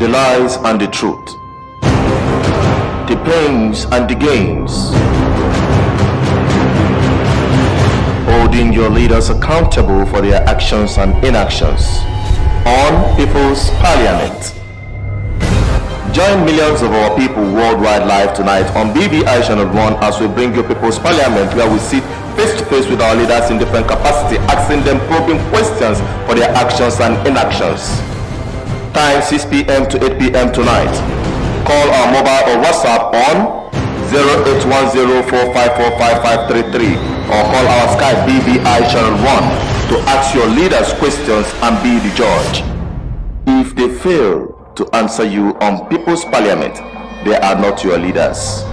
the lies and the truth, the pains and the gains, holding your leaders accountable for their actions and inactions on People's Parliament. Join millions of our people worldwide live tonight on BVI Channel 1 as we bring you People's Parliament, where we sit face to face with our leaders in different capacity, asking them probing questions for their actions and inactions. Time 6 p.m. to 8 p.m. tonight. Call our mobile or WhatsApp on 0810454533 or call our Skype BVI Channel 1 to ask your leaders questions and be the judge. If they fail to answer you on People's Parliament, they are not your leaders.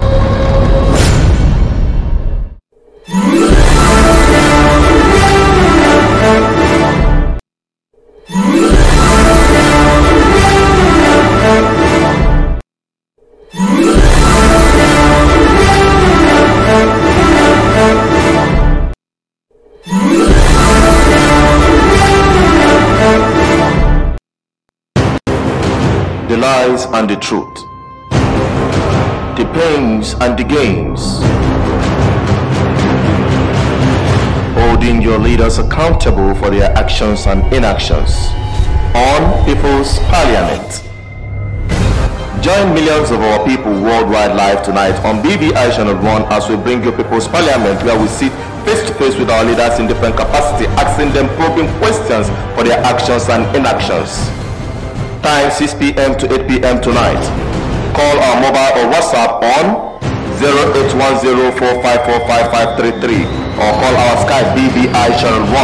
The lies and the truth, the pains and the gains, holding your leaders accountable for their actions and inactions on People's Parliament. Join millions of our people worldwide live tonight on BVI Channel 1 as we bring you People's Parliament, where we sit face to face with our leaders in different capacity, asking them probing questions for their actions and inactions. Time 6 p.m. to 8 p.m. tonight. Call our mobile or WhatsApp on 0810454533 or call our Skype BVI Channel 1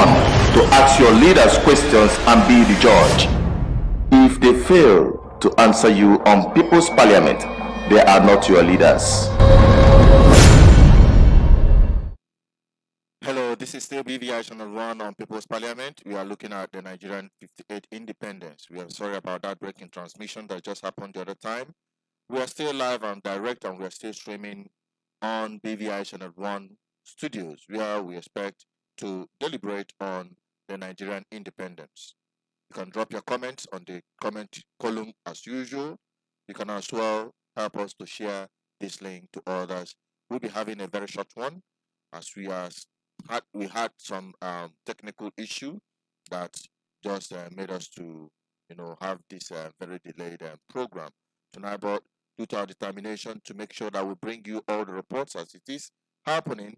to ask your leaders questions and be the judge. If they fail to answer you on People's Parliament, they are not your leaders. Hello, this is still BVI Channel 1 on People's Parliament. We are looking at the Nigerian 58 independence. We are sorry about that breaking transmission that just happened the other time. We are still live and direct, and we are still streaming on BVI Channel 1 studios, where we expect to deliberate on the Nigerian independence. You can drop your comments on the comment column as usual. You can as well help us to share this link to others. We'll be having a very short one, as we had some technical issue that just made us to have this very delayed program tonight. But due to our determination to make sure that we bring you all the reports as it is happening,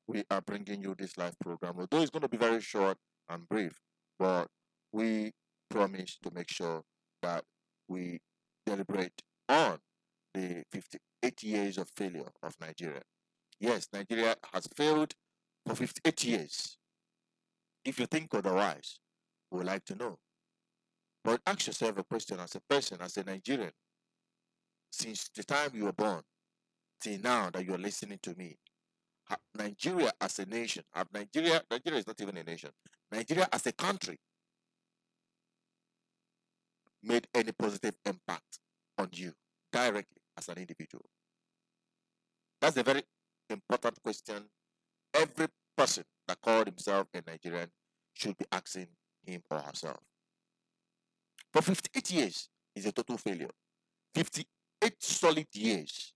we are bringing you this live program. Although it's going to be very short and brief, but we promise to make sure that we deliberate on the 58 years of failure of Nigeria. Yes, Nigeria has failed for 58 years. If you think otherwise, we would like to know. But ask yourself a question as a person, as a Nigerian. Since the time you were born till now that you are listening to me, have Nigeria as a nation, Nigeria is not even a nation, Nigeria as a country made any positive impact on you directly as an individual? That's a very important question every person that called himself a Nigerian should be asking him or herself. For 58 years is a total failure. 58 solid years.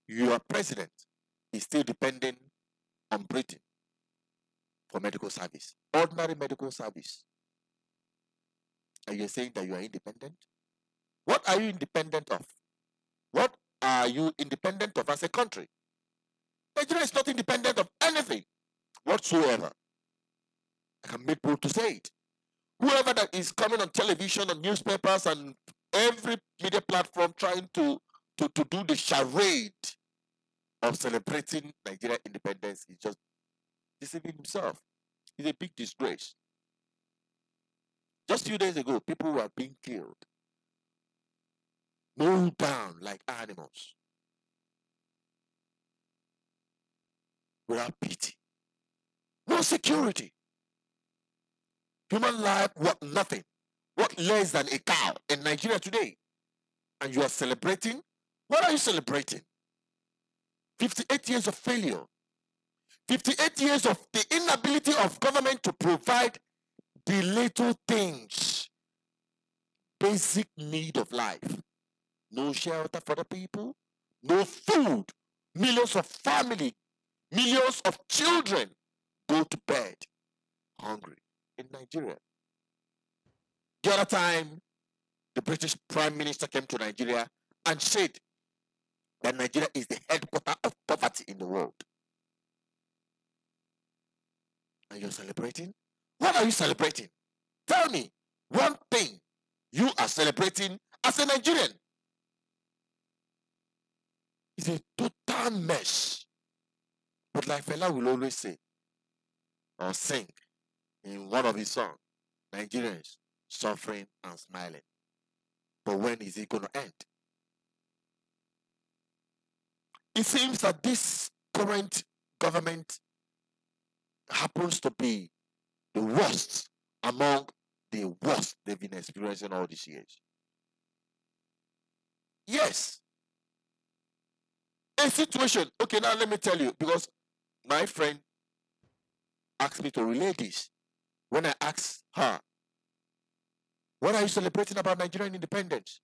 Your president is still depending on Britain for medical service, ordinary medical service. And you're saying that you are independent? What are you independent of? What are you independent of as a country? Nigeria is not independent of anything whatsoever. I can make bold to say it. Whoever that is coming on television, on newspapers, and every media platform trying to do the charade of celebrating Nigeria independence is just deceiving himself. It's a big disgrace. Just a few days ago, people were being killed, mowed down like animals, without pity. No security. Human life worth nothing. What less than a cow in Nigeria today? And you are celebrating? What are you celebrating? 58 years of failure. 58 years of the inability of government to provide the little things basic need of life. No shelter for the people, no food. Millions of family, millions of children go to bed hungry in Nigeria. The other time, the British Prime Minister came to Nigeria and said that Nigeria is the headquarters of poverty in the world. And you're celebrating? What are you celebrating? Tell me one thing you are celebrating as a Nigerian. It's a total mess. But like Fela will always say or sing in one of his songs, Nigerians suffering and smiling. But when is it going to end? It seems that this current government happens to be the worst among the worst they've been experiencing all these years. Yes. A situation. Okay, now let me tell you, because my friend asked me to relay this. When I asked her, what are you celebrating about Nigerian independence?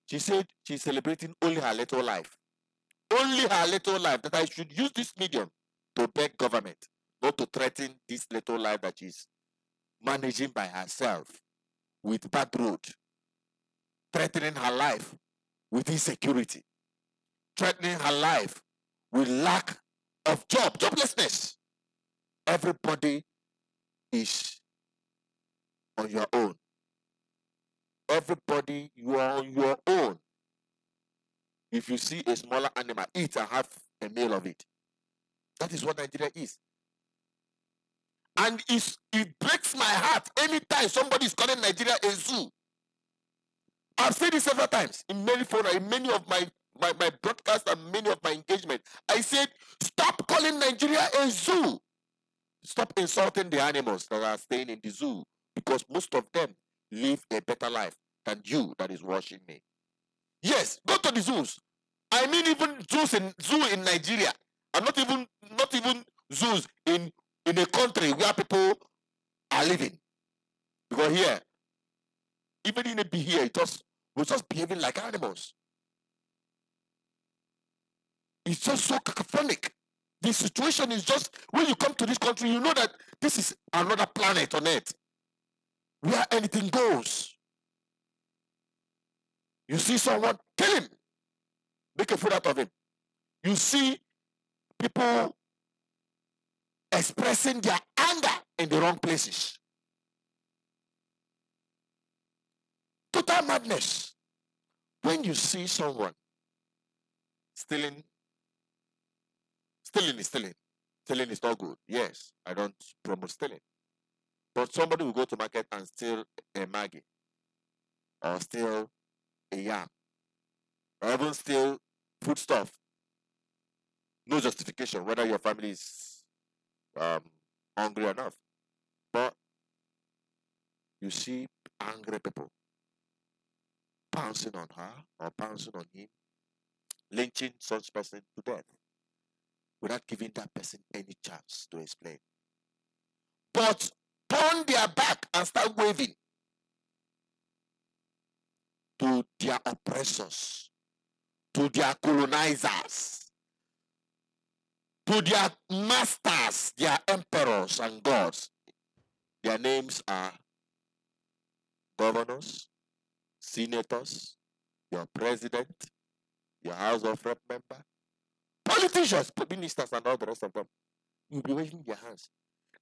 She said she's celebrating only her little life. Only her little life, that I should use this medium to beg government, not to threaten this little life that she's managing by herself with bad road, threatening her life with insecurity, threatening her life with lack of joblessness. Everybody is on your own. Everybody, you are on your own. If you see a smaller animal, eat and have a meal of it. That is what Nigeria is. And it breaks my heart anytime somebody is calling Nigeria a zoo. I've said this several times in many forums, in many of my broadcasts and many of my engagement. I said, stop calling Nigeria a zoo. Stop insulting the animals that are staying in the zoo, because most of them live a better life than you that is watching me. Yes, go to the zoos. I mean, even zoo in Nigeria, and not even zoos in a country where people are living. Because here, even in here, we're just behaving like animals. It's just so cacophonic. The situation is just, when you come to this country, you know that this is another planet on earth where anything goes. You see someone, kill him. Make a fool out of him. You see people expressing their anger in the wrong places. Total madness. When you see someone stealing is stealing. Stealing is not good. Yes, I don't promote stealing. But somebody will go to market and steal a Maggi, or steal a yam, or even steal foodstuff. No justification whether your family is hungry enough. But you see angry people pouncing on her or pouncing on him, lynching such person to death without giving that person any chance to explain. But turn their back and start waving to their oppressors, to their colonizers, to their masters, their emperors and gods. Their names are governors, senators, your president, your House of Rep member, politicians, ministers, and all the rest of them. You'll be waving their hands.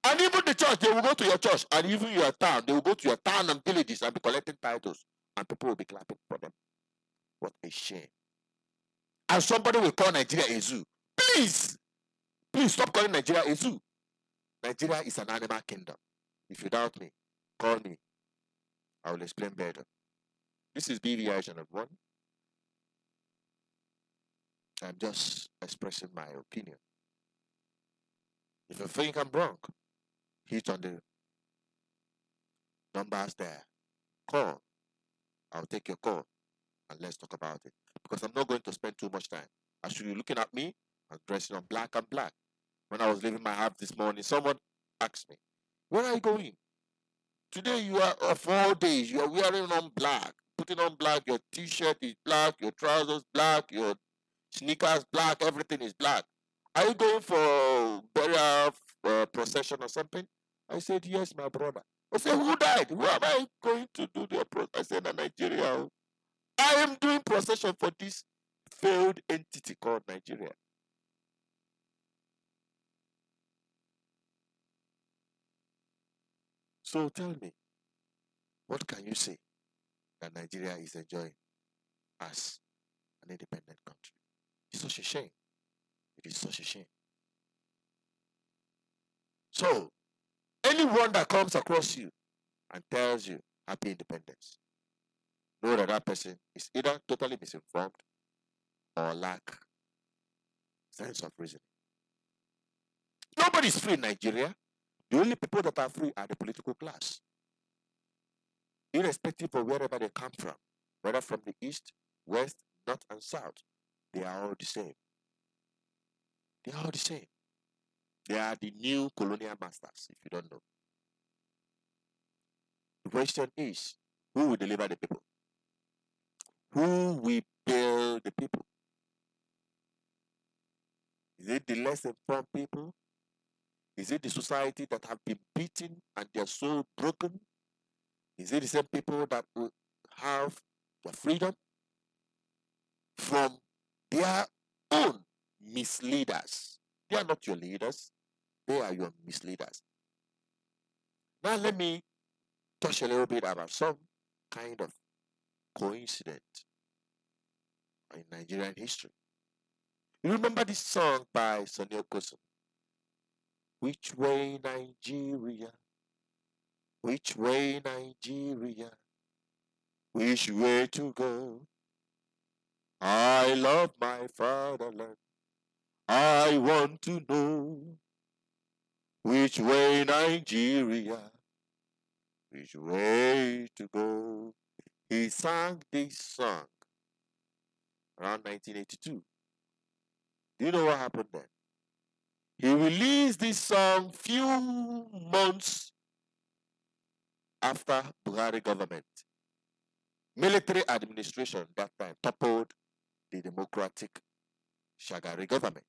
And even the church, they will go to your church, and even your town, they will go to your town and villages and be collecting titles, and people will be clapping for them. What a shame. And somebody will call Nigeria a zoo. Please stop calling Nigeria a zoo. Nigeria is an animal kingdom. If you doubt me, call me. I will explain better. This is BVI Channel 1. I'm just expressing my opinion. If you think I'm wrong, hit on the numbers there. Call. I'll take your call and let's talk about it. Because I'm not going to spend too much time. I should be looking at me and dressing on black and black. When I was leaving my house this morning, someone asked me, where are you going? Today you are, of all days, you are wearing on black. putting on black, your t-shirt is black, your trousers black, your sneakers black, everything is black. Are you going for burial procession or something? I said, yes, my brother. I said, who died? Who am I going to do the procession? I said, in Nigeria. I am doing procession for this failed entity called Nigeria. So tell me, what can you say that Nigeria is enjoying as an independent country? It's such a shame. It is such a shame. So, anyone that comes across you and tells you happy independence, know that that person is either totally misinformed or lack sense of reasoning. Nobody is free in Nigeria. The only people that are free are the political class. Irrespective of wherever they come from, whether from the east, west, north, and south, they are all the same. They are all the same. They are the new colonial masters, if you don't know. The question is, who will deliver the people? Who will build the people? Is it the less informed people? Is it the society that have been beaten and their soul broken? Is it the same people that will have the freedom from their own misleaders? They are not your leaders. They are your misleaders. Now let me touch a little bit about some kind of coincidence in Nigerian history. You remember this song by Sonny Okosun? Which way Nigeria? Which way Nigeria? Which way to go? I love my fatherland. I want to know which way Nigeria, which way to go. He sang this song around 1982. Do you know what happened then? He released this song few months after Buhari government. Military administration that time toppled the democratic Shagari government.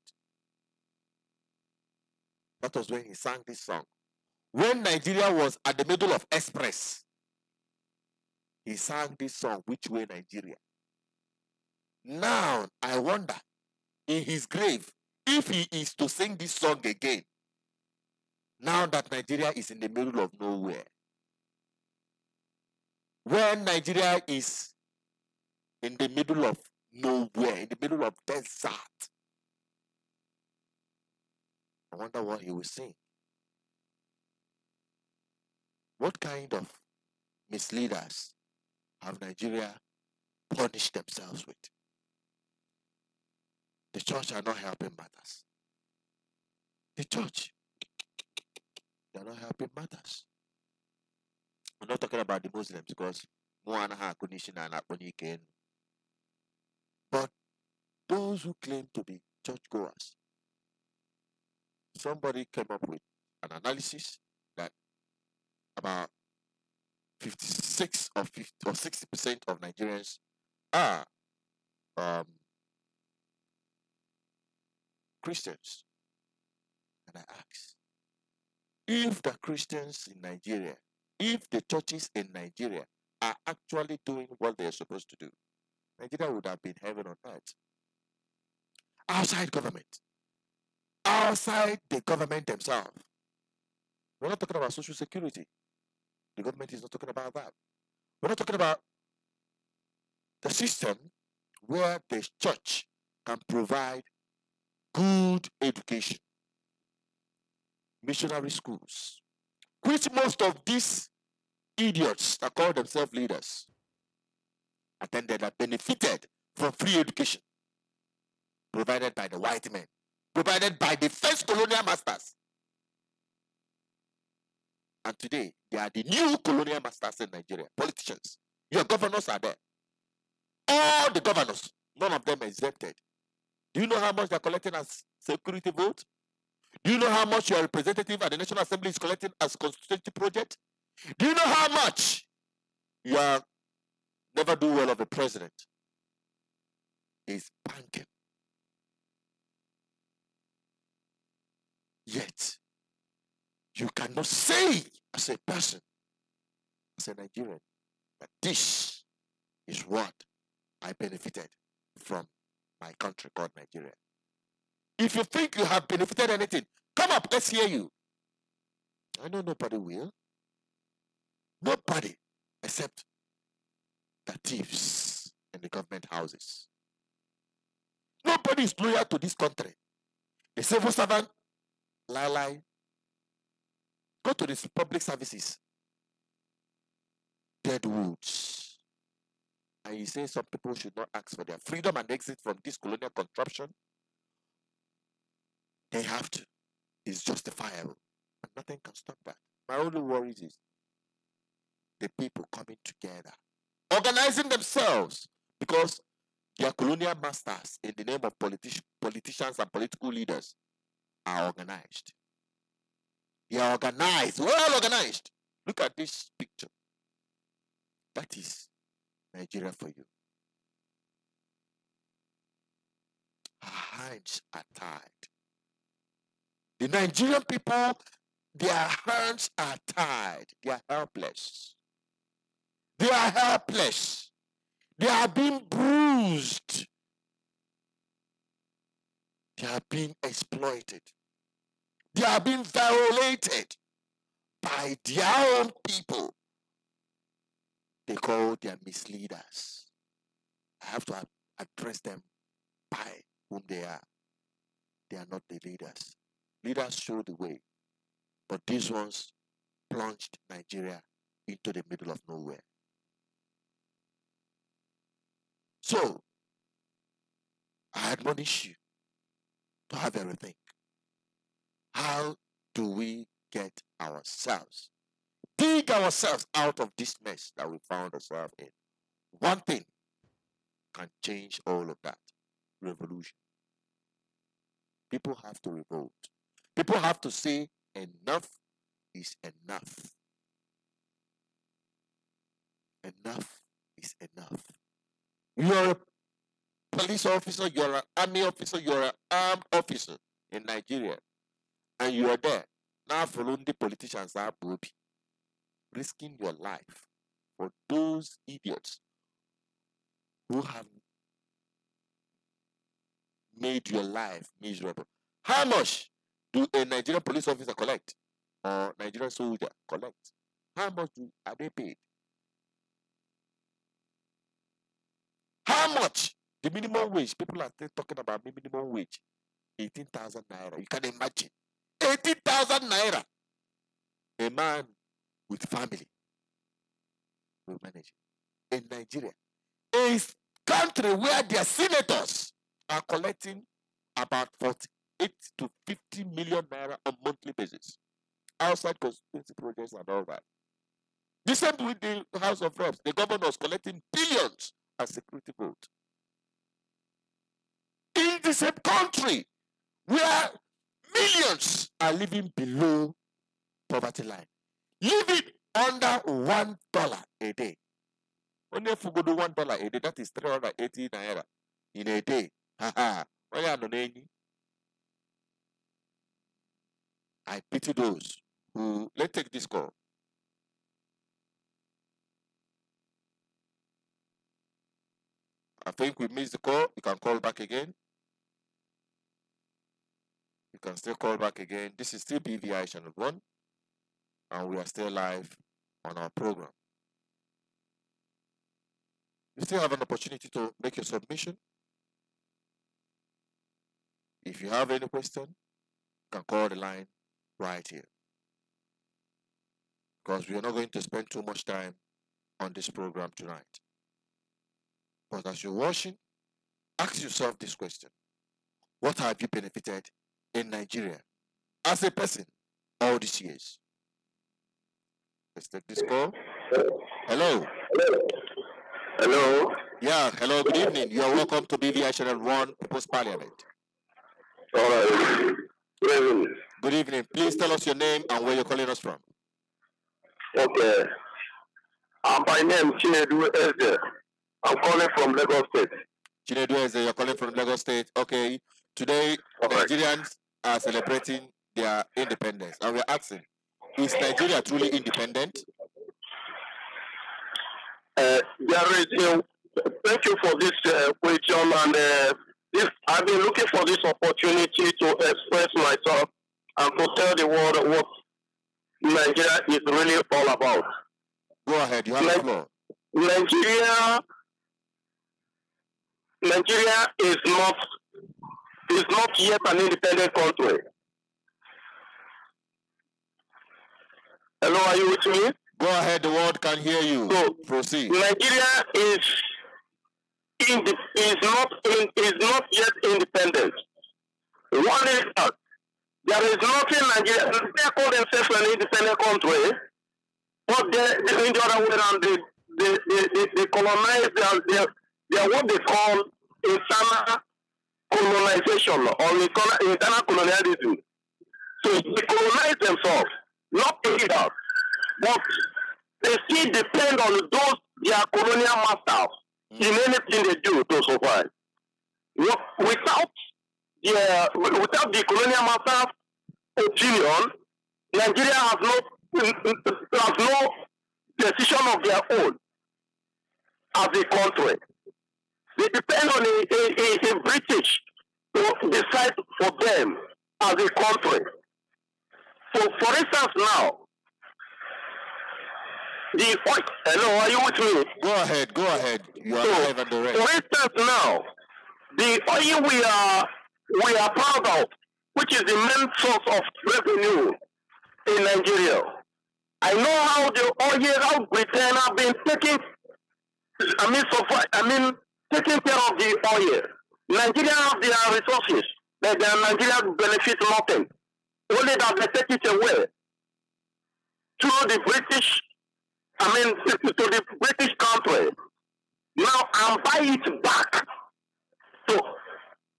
That was when he sang this song. When Nigeria was at the middle of express, he sang this song, Which Way Nigeria? Now, I wonder, in his grave, if he is to sing this song again, now that Nigeria is in the middle of nowhere. When Nigeria is in the middle of nowhere, in the middle of desert, I wonder what he will sing. What kind of misleaders have Nigeria punished themselves with? The church are not helping matters. The church, they are not helping matters. I'm not talking about the Muslims because but those who claim to be churchgoers, somebody came up with an analysis that about 56 or 50 or 60% of Nigerians are Christians. And I ask, if the Christians in Nigeria, if the churches in Nigeria are actually doing what they are supposed to do, Nigeria would have been heaven on earth. Outside government. Outside the government themselves. We're not talking about social security. The government is not talking about that. We're not talking about the system where the church can provide good education. Missionary schools, which most of these idiots that call themselves leaders attended and benefited from free education provided by the white men, provided by the first colonial masters. And today, they are the new colonial masters in Nigeria, politicians. Your governors are there. All the governors, none of them exempted. Do you know how much they're collecting as security vote? Do you know how much your representative at the National Assembly is collecting as constituency project? Do you know how much your never do well of a president is banking. Yet, you cannot say as a person, as a Nigerian, that this is what I benefited from my country called Nigeria. If you think you have benefited anything, come up, let's hear you. I know nobody will. Nobody except the thieves in the government houses. Nobody is loyal to this country. The civil servant, lie. Go to the public services. Dead woods. And you say some people should not ask for their freedom and exit from this colonial contraption. They have to. It's justifiable. And nothing can stop that. My only worry is the people coming together, organizing themselves, because their colonial masters, in the name of politicians and political leaders, are organized. They are organized, well organized. Look at this picture. That is Nigeria for you. Our hands are tied. The Nigerian people, their hands are tied. They are helpless. They are helpless. They are being bruised. They are being exploited. They are being violated by their own people. They call their misleaders. I have to address them by whom they are. They are not the leaders. Leaders show the way. But these ones plunged Nigeria into the middle of nowhere. So, I admonish you to have a rethink. How do we get ourselves, dig ourselves out of this mess that we found ourselves in? One thing can change all of that. Revolution. People have to revolt. People have to say enough is enough. Enough is enough. You're a police officer, you're an army officer, you're an armed officer in Nigeria, and you are there. Now following the politicians are risking your life for those idiots who have made your life miserable. How much do a Nigerian police officer collect? Or Nigerian soldier collect? How much are they paid? How much? The minimum wage, people are still talking about minimum wage, 18,000 naira. You can imagine. 18,000 naira. A man with family will manage it. In Nigeria, a country where their senators are collecting about 48 to 50 million naira on monthly basis. Outside constituency projects and all that. The same with the House of Reps. The governor is collecting billions as security vote. In the same country where millions are living below poverty line, living under $1 a day. Only if you go to $1 a day, that is 380 naira in a day. I pity those who, let's take this call. I think we missed the call. You can call back again. You can still call back again. This is still BVI Channel 1, and we are still live on our program. You still have an opportunity to make your submission. If you have any question, you can call the line right here. Because we are not going to spend too much time on this program tonight. But as you're watching, ask yourself this question. What have you benefited in Nigeria as a person all these years? Let's take this call. Hello. Hello. Yeah, hello, good evening. You are welcome to BVI Channel 1 People's Parliament. All right. Good evening. Good evening. Please tell us your name and where you're calling us from. Okay. My name is Chinedu Ezde. I'm calling from Lagos State. Chinedu, you're calling from Lagos State. Okay. Today, Nigerians are celebrating their independence. And we're asking, is Nigeria truly independent? Thank you for this question. And I've been looking for this opportunity to express myself and to tell the world what Nigeria is really all about. Go ahead, you have the floor. Nigeria is not yet an independent country. Hello, are you with me? Go ahead, the world can hear you. So, proceed. Nigeria is not yet independent. One is that there is nothing Nigeria. They call themselves an independent country, but in the other way around, they colonize. They are what they call internal colonization or internal colonialism. So they colonize themselves, not take it out, but they still depend on those their colonial masters in anything they do to survive. Without the colonial masters' opinion, Nigeria has no decision of their own as a country. They depend on a British to decide for them as a country. So, for instance, now, hello, are you with me? Go ahead. You are live and direct. For instance, now, the oil we are proud of, which is the main source of revenue in Nigeria. I know how Britain have been taking care of the oil. Nigeria have their resources, but Nigeria benefit nothing. Only that they take it away to the British, to the British country. Now and buy it back. So,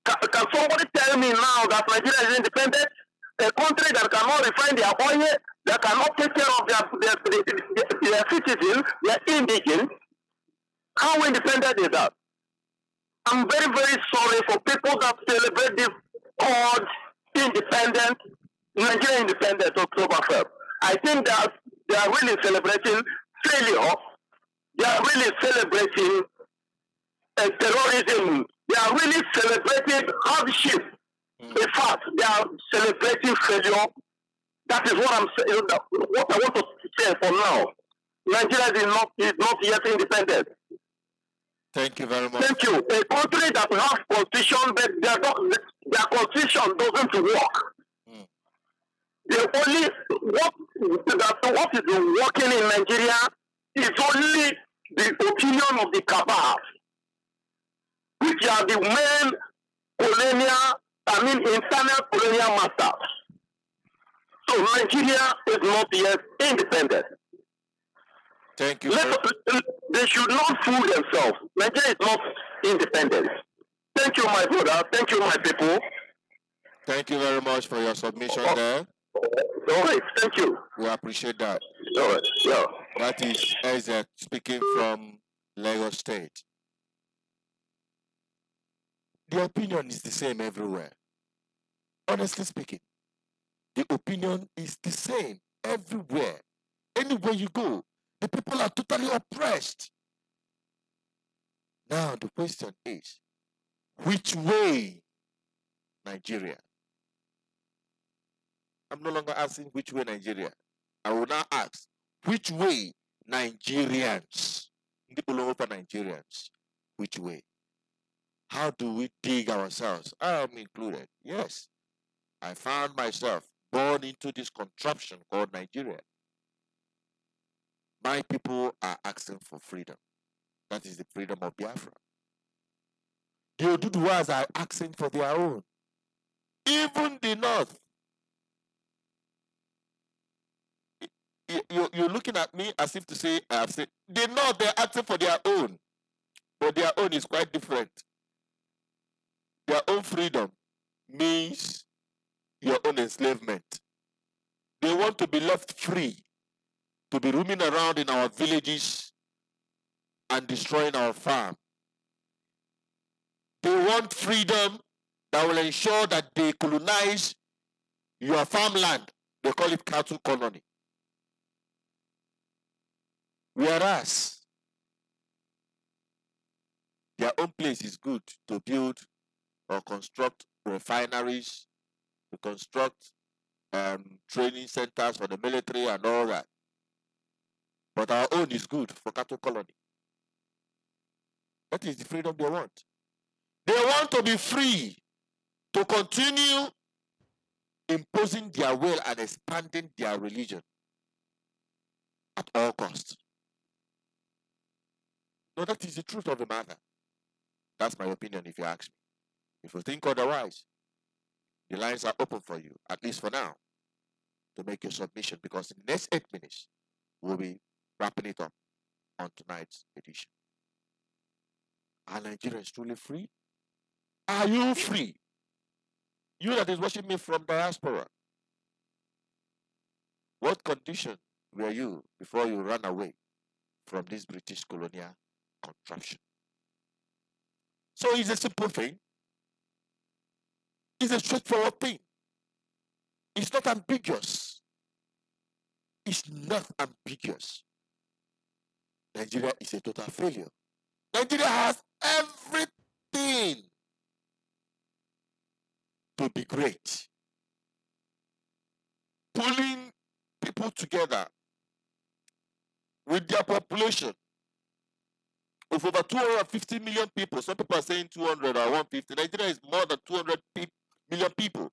can somebody tell me now that Nigeria is independent? A country that cannot refine their oil, that cannot take care of their citizens, their indigents. How independent is that? I'm very, very sorry for people that celebrate this called independent, Nigeria independence October 1st. I think that they are really celebrating failure. They are really celebrating terrorism. They are really celebrating hardship. In fact, they are celebrating failure. That is what I'm saying. What I want to say for now. Nigeria is not yet independent. Thank you very much. Thank you. A country that has constitution, but their constitution doesn't work. What is working in Nigeria is only the opinion of the cabal, which are the main internal colonial masters. So Nigeria is not yet independent. Thank you. They should not fool themselves. Nigeria is not independent. Thank you, my brother. Thank you, my people. Thank you very much for your submission there. All right. Thank you. We appreciate that. All right. Yeah. That is Isaac speaking from Lagos State. The opinion is the same everywhere. Honestly speaking, the opinion is the same everywhere. Anywhere you go, the people are totally oppressed. Now the question is, which way Nigeria? I'm no longer asking which way Nigeria. I will now ask, which way Nigerians? Nigerians, which way? How do we dig ourselves? I am included. Yes. I found myself born into this contraption called Nigeria. My people are asking for freedom. That is the freedom of Biafra. The Oduduwas are asking for their own. Even the North. You're looking at me as if to say, I have said, the North, they're asking for their own. But their own is quite different. Their own freedom means your own enslavement. They want to be left free, to be roaming around in our villages, and destroying our farm. They want freedom that will ensure that they colonize your farmland. They call it cattle colony. Whereas their own place is good to build or construct refineries, to construct training centers for the military and all that. But our own is good for cattle colony. That is the freedom they want. They want to be free to continue imposing their will and expanding their religion at all costs. No, that is the truth of the matter. That's my opinion if you ask me. If you think otherwise, the lines are open for you, at least for now, to make your submission, because in the next 8 minutes, we'll be wrapping it up on tonight's edition. Are Nigerians truly free? Are you free? You that is watching me from diaspora, what condition were you before you ran away from this British colonial contraption? So it's a simple thing. It's a straightforward thing. It's not ambiguous. It's not ambiguous. Nigeria is a total failure. Nigeria has everything to be great. Pulling people together with their population of over 250 million people. Some people are saying 200 or 150. Nigeria is more than 200 million people.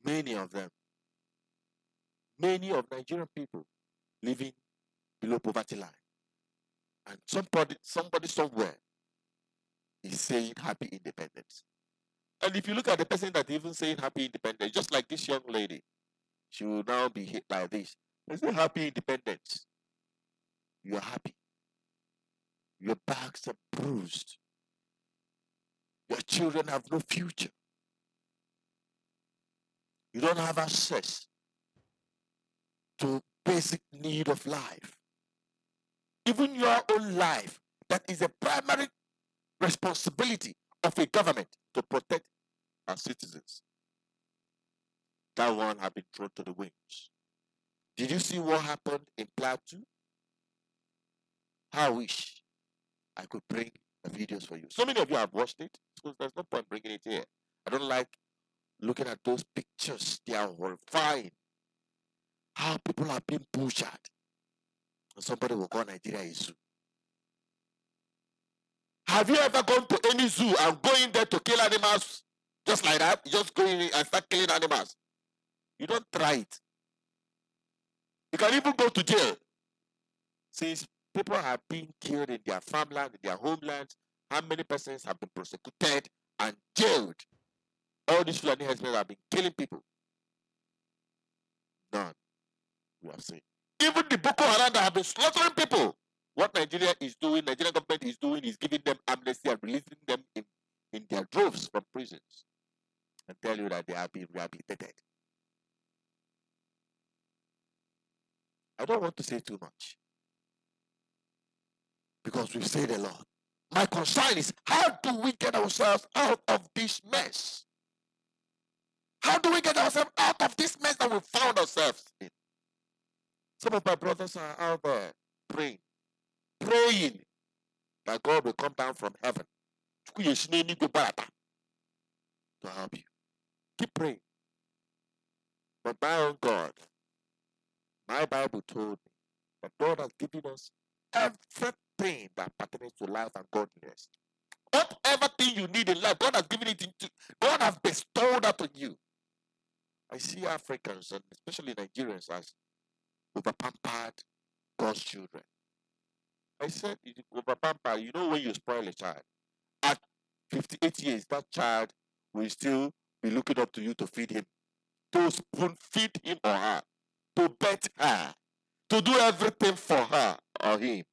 Many of Nigerian people living below poverty line. And somebody somewhere is saying happy independence. And if you look at the person that even saying happy independence, just like this young lady, she will now be hit like this. There's no happy independence. You are happy. Your backs are bruised. Your children have no future. You don't have access to basic need of life. Even your own life, that is a primary responsibility of a government to protect our citizens. That one has been thrown to the winds. Did you see what happened in Plateau? I wish I could bring the videos for you. So many of you have watched it, so there's no point bringing it here. I don't like looking at those pictures. They are horrifying. How people are being butchered. And somebody will call Nigeria a zoo. Have you ever gone to any zoo and go in there to kill animals just like that? You just go in and start killing animals. You don't try it. You can even go to jail. Since people have been killed in their farmland, in their homelands, how many persons have been prosecuted and jailed? All these Fulani herdsmen have been killing people. None. We have seen. Even the Boko Haram that have been slaughtering people. What Nigeria is doing, Nigerian government is doing, is giving them amnesty and releasing them in their droves from prisons. And tell you that they are being rehabilitated. I don't want to say too much. Because we've said a lot. My concern is, how do we get ourselves out of this mess? How do we get ourselves out of this mess that we found ourselves in? Some of my brothers are out there praying that God will come down from heaven to help you. Keep praying. But my own God, my Bible told me that God has given us everything that pertains to life and godliness. Whatever thing you need in life, God has given it into, God has bestowed that on you. I see Africans, and especially Nigerians, as over-pampered God's children. I said, over-pampered, you know when you spoil a child, at 58 years, that child will still be looking up to you to feed him, to spoon feed him or her, to bet her, to do everything for her or him.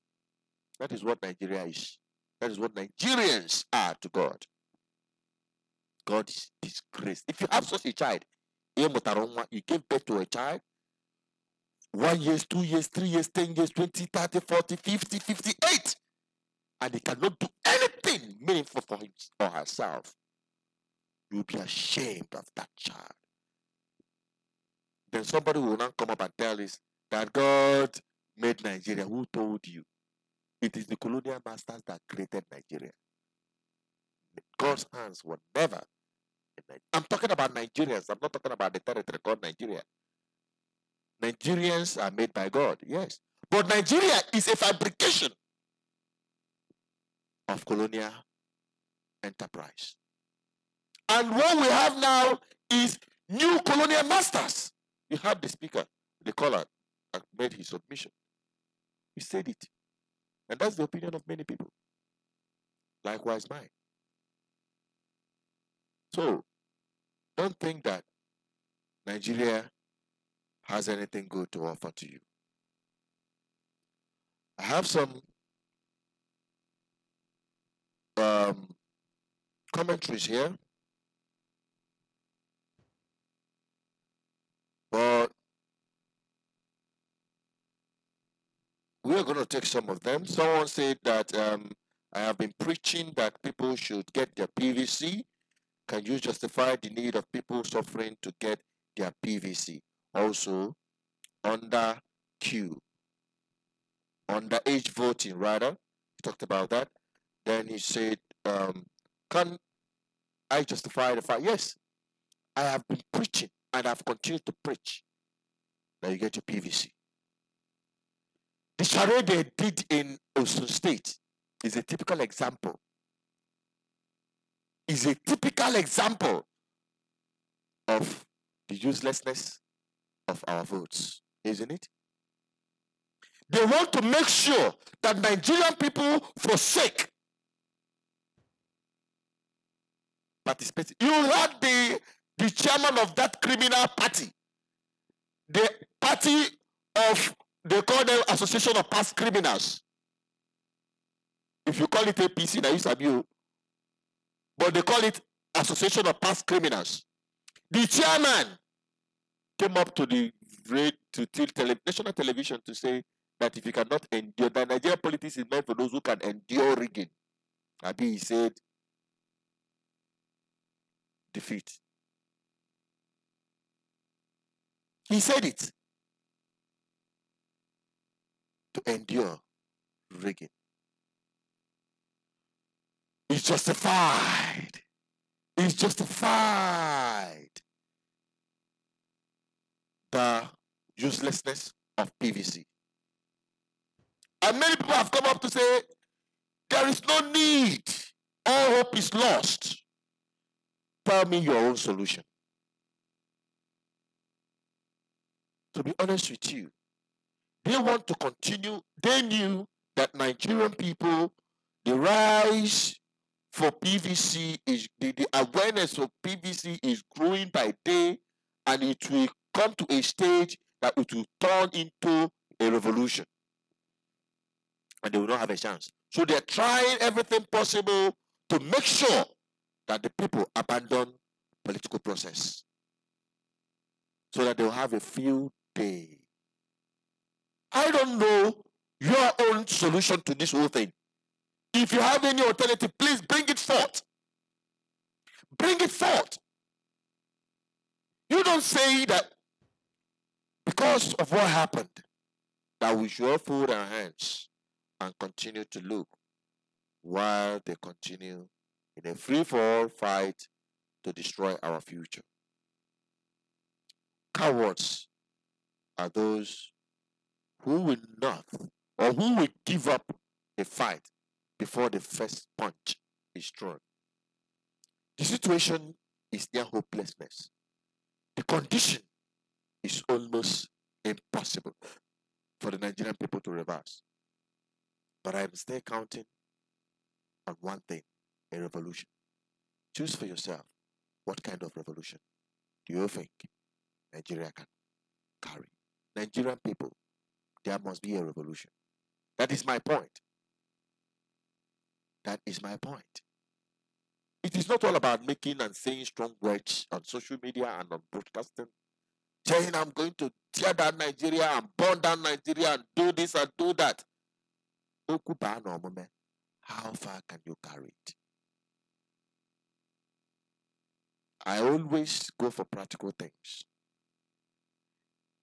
That is what Nigeria is. That is what Nigerians are to God. God is disgraced. If you have such a child, you gave birth to a child 1 year, 2 years, 3 years, 10 years, 20, 30, 40, 50, 58. And he cannot do anything meaningful for him or herself. You'll be ashamed of that child. Then somebody will not come up and tell us that God made Nigeria. Who told you? It is the colonial masters that created Nigeria. God's hands were never in Nigeria. I'm talking about Nigerians. I'm not talking about the territory called Nigeria. Nigerians are made by God, yes. But Nigeria is a fabrication of colonial enterprise. And what we have now is new colonial masters. You had the speaker, the caller, that made his submission. He said it. And that's the opinion of many people. Likewise mine. So, don't think that Nigeria has anything good to offer to you. I have some commentaries here. But we are going to take some of them. Someone said that I have been preaching that people should get their PVC. Can you justify the need of people suffering to get their PVC? Also, under age voting, rather. He talked about that. Then he said, can I justify the fact? Yes, I have been preaching and I've continued to preach that you get your PVC. The charade they did in Osun State is a typical example. Is a typical example of the uselessness of our votes, isn't it? They want to make sure that Nigerian people forsake participating. You had the chairman of that criminal party, the party of, they call them Association of Past Criminals. If you call it APC, now you sabi, but they call it Association of Past Criminals. The chairman came up to the national television to say that if you cannot endure, that Nigerian politics is meant for those who can endure rigging. Abi, he said, defeat. He said it. To endure rigging. It's justified. It's justified. The uselessness of PVC. And many people have come up to say, there is no need. All hope is lost. Tell me your own solution. To be honest with you, they want to continue. They knew that Nigerian people, the rise for PVC is, the awareness of PVC is growing by day, and it will come to a stage that it will turn into a revolution. And they will not have a chance. So they're trying everything possible to make sure that the people abandon political process. So that they'll have a field day. I don't know your own solution to this whole thing. If you have any alternative, please bring it forth. Bring it forth. You don't say that because of what happened, that we should all fold our hands and continue to look while they continue in a free-for-all fight to destroy our future. Cowards are those who will not, or who will give up a fight before the first punch is thrown. The situation is near hopelessness. The condition is almost impossible for the Nigerian people to reverse. But I am still counting on one thing, a revolution. Choose for yourself what kind of revolution do you think Nigeria can carry. Nigerian people, there must be a revolution. That is my point. That is my point. It is not all about making and saying strong words on social media and on broadcasting saying I'm going to tear down Nigeria and burn down Nigeria and do this and do that. How far can you carry it? I always go for practical things.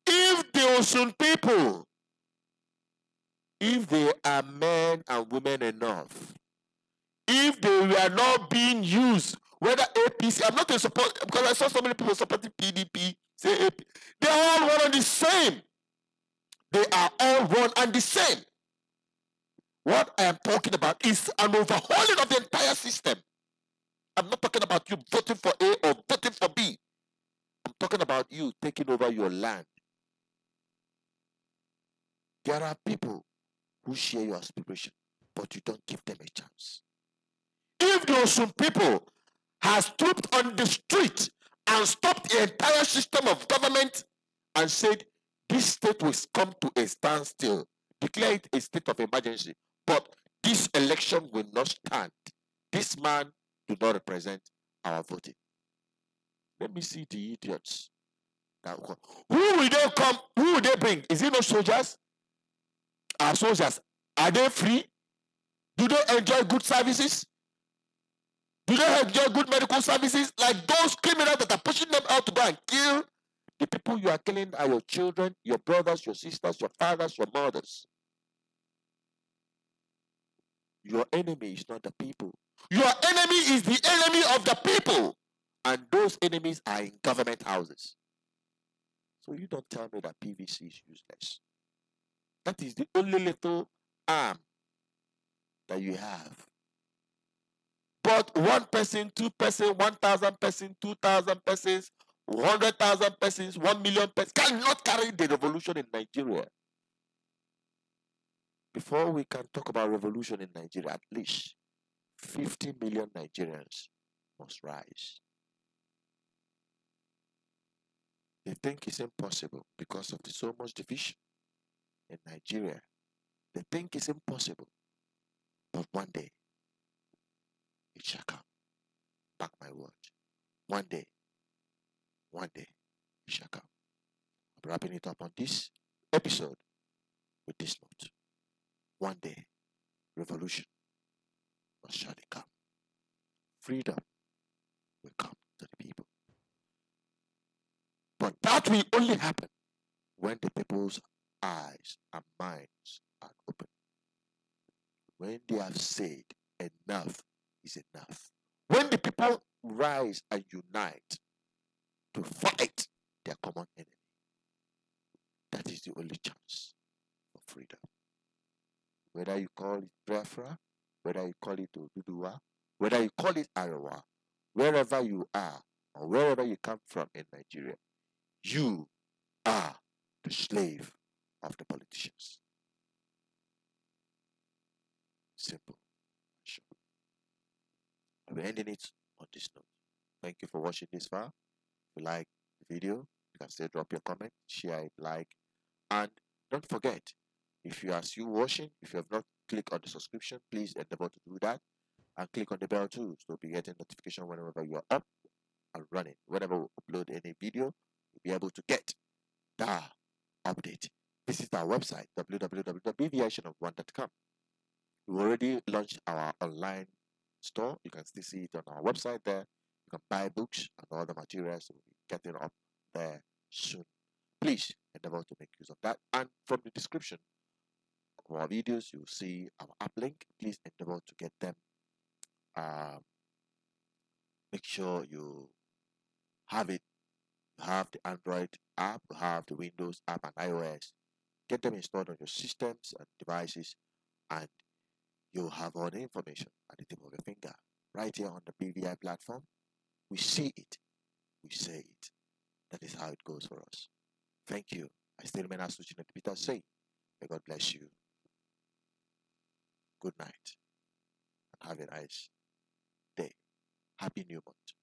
If the Osun people, if they are men and women enough, if they were not being used, whether APC, I'm not in support, because I saw so many people supporting PDP, say AP, they are all one and the same. They are all one and the same. What I am talking about is an overhauling of the entire system. I'm not talking about you voting for A or voting for B. I'm talking about you taking over your land. There are people who share your aspiration, but you don't give them a chance. If the Osun people has stood on the street and stopped the entire system of government and said, this state will come to a standstill, declare it a state of emergency, but this election will not stand. This man do not represent our voting. Let me see the idiots. Now, who will they come? Who will they bring? Is it no soldiers? Our soldiers, are they free? Do they enjoy good services? Do they enjoy good medical services? Like those criminals that are pushing them out to go and kill? The people you are killing are your children, your brothers, your sisters, your fathers, your mothers. Your enemy is not the people. Your enemy is the enemy of the people. And those enemies are in government houses. So you don't tell me that PVC is useless. That is the only little arm that you have. But 1 person, 2 person, 1,000 persons, 2,000 persons, 100,000 persons, 1 million persons cannot carry the revolution in Nigeria. Before we can talk about revolution in Nigeria, at least 50 million Nigerians must rise. They think it's impossible because of so much division in Nigeria. They think it's impossible. But one day, it shall come. Mark my word. One day, it shall come. I'm wrapping it up on this episode with this note. One day, revolution must surely come. Freedom will come to the people. But that will only happen when the people's eyes and minds are open. When they have said enough is enough. When the people rise and unite to fight their common enemy, that is the only chance for freedom. Whether you call it Biafra, whether you call it Oduduwa, whether you call it Arawa, wherever you are or wherever you come from in Nigeria, you are the slave of the politicians. Simple. Sure. I'll be ending it on this note. Thank you for watching this far. If you like the video, you can still drop your comment, share it, like, and don't forget, if you are still watching, if you have not clicked on the subscription, please endeavor to do that and click on the bell too, so you'll be getting notification whenever you are up and running. Whenever we upload any video, you'll be able to get the update. Visit our website www.bviconnel1.com. We already launched our online store. You can still see it on our website there. You can buy books and all the materials. We'll be getting up there soon. Please endeavor to make use of that. And from the description of our videos, you'll see our app link. Please endeavor to get them. Make sure you have it. You have the Android app, you have the Windows app and iOS. Get them installed on your systems and devices, and you'll have all the information at the tip of your finger. Right here on the BVI platform, we see it, we say it. That is how it goes for us. Thank you. I still remain as Suchinat Peter saying, may God bless you. Good night, and have a nice day. Happy New Month.